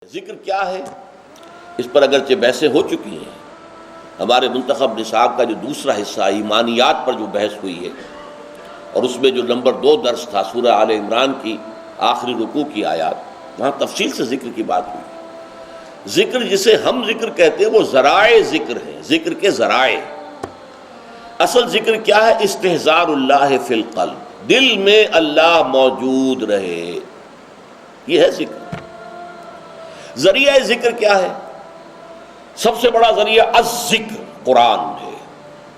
ذکر کیا ہے؟ اس پر اگرچہ بحثیں ہو چکی ہیں. ہمارے منتخب نصاب کا جو دوسرا حصہ ایمانیات پر جو بحث ہوئی ہے اور اس میں جو نمبر 2 درس تھا سورہ آل عمران کی آخری رکوع کی آیات، وہاں تفصیل سے ذکر کی بات ہوئی. ذکر جسے ہم ذکر کہتے ہیں وہ ذرائع ذکر ہیں، ذکر کے ذرائع. اصل ذکر کیا ہے؟ استحضار اللہ فی القلب، دل میں اللہ موجود رہے، یہ ہے ذکر. ذریعہ ذکر کیا ہے؟ سب سے بڑا ذریعہ الذکر قرآن ہے.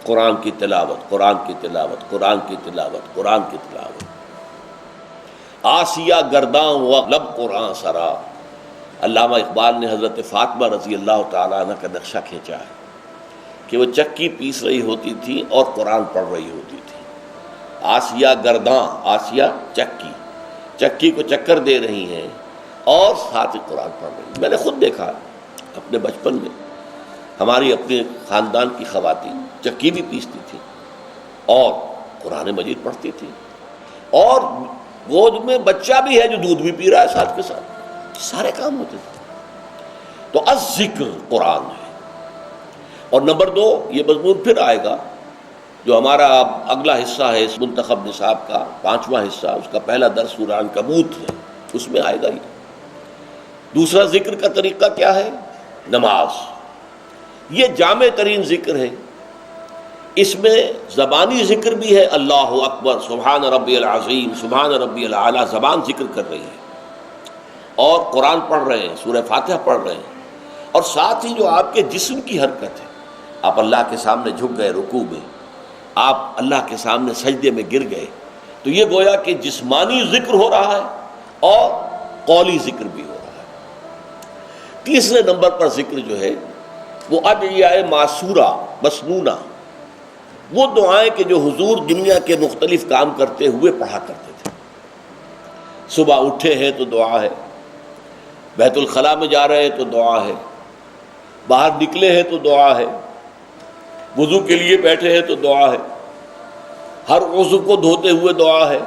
قرآن کی تلاوت، قرآن کی تلاوت، قرآن کی تلاوت، قرآن کی تلاوت. آسیہ گرداں و لب قرآن سرا. علامہ اقبال نے حضرت فاطمہ رضی اللہ تعالیٰ عنہ کا نقشہ کھینچا ہے کہ وہ چکی پیس رہی ہوتی تھی اور قرآن پڑھ رہی ہوتی تھی. آسیہ گرداں، آسیہ چکی، چکی کو چکر دے رہی ہیں اور ساتھ ہی قرآن پڑھ رہی ہیں. میں نے خود دیکھا اپنے بچپن میں، ہماری اپنے خاندان کی خواتین چکی بھی پیستی تھی اور قرآن مجید پڑھتی تھی، اور گود میں بچہ بھی ہے جو دودھ بھی پی رہا ہے ساتھ کے ساتھ. سارے کام ہوتے تھے. تو الذکر قرآن ہے. اور نمبر 2 یہ مضمون پھر آئے گا جو ہمارا اگلا حصہ ہے اس منتخب نصاب کا 5واں حصہ، اس کا پہلا درس سورہ عنکبوت ہے، اس میں آئے گا یہ. دوسرا ذکر کا طریقہ کیا ہے؟ نماز. یہ جامع ترین ذکر ہے. اس میں زبانی ذکر بھی ہے، اللہ اکبر، سبحان ربی العظیم، سبحان ربی الاعلیٰ، زبان ذکر کر رہی ہے اور قرآن پڑھ رہے ہیں، سورہ فاتحہ پڑھ رہے ہیں، اور ساتھ ہی جو آپ کے جسم کی حرکت ہے، آپ اللہ کے سامنے جھک گئے رکوع میں، آپ اللہ کے سامنے سجدے میں گر گئے، تو یہ گویا کہ جسمانی ذکر ہو رہا ہے اور قولی ذکر بھی ہو رہا ہے. تیسرے نمبر پر ذکر جو ہے وہ ادعیہ معصورہ مسنونہ، وہ دعائیں کہ جو حضور دنیا کے مختلف کام کرتے ہوئے پڑھا کرتے تھے. صبح اٹھے ہیں تو دعا ہے، بیت الخلاء میں جا رہے ہیں تو دعا ہے، باہر نکلے ہیں تو دعا ہے، وضو کے لیے بیٹھے ہیں تو دعا ہے، ہر عضو کو دھوتے ہوئے دعا ہے،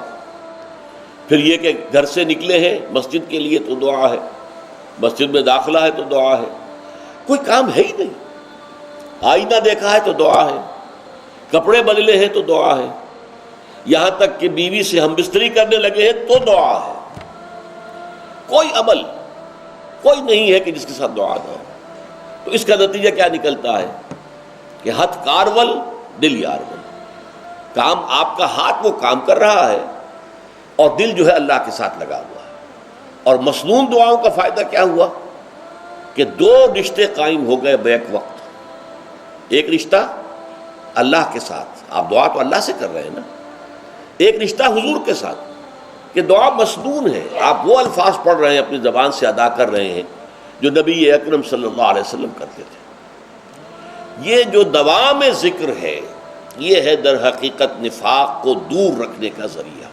پھر یہ کہ گھر سے نکلے ہیں مسجد کے لیے تو دعا ہے، مسجد میں داخلہ ہے تو دعا ہے. کوئی کام ہے ہی نہیں. آئینہ دیکھا ہے تو دعا ہے، کپڑے بدلے ہیں تو دعا ہے، یہاں تک کہ بیوی سے ہم بستری کرنے لگے ہیں تو دعا ہے. کوئی عمل کوئی نہیں ہے کہ جس کے ساتھ دعا نہ ہو. تو اس کا نتیجہ کیا نکلتا ہے کہ ہتھ کارول دل یارول. کام آپ کا ہاتھ وہ کام کر رہا ہے اور دل جو ہے اللہ کے ساتھ لگا ہوا ہے. اور مسنون دعاؤں کا فائدہ کیا ہوا کہ 2 رشتے قائم ہو گئے بیک وقت. ایک رشتہ اللہ کے ساتھ، آپ دعا تو اللہ سے کر رہے ہیں نا. ایک رشتہ حضور کے ساتھ کہ دعا مسنون ہے، آپ وہ الفاظ پڑھ رہے ہیں، اپنی زبان سے ادا کر رہے ہیں جو نبی اکرم صلی اللہ علیہ وسلم کرتے تھے. یہ جو دوام ذکر ہے یہ ہے در حقیقت نفاق کو دور رکھنے کا ذریعہ.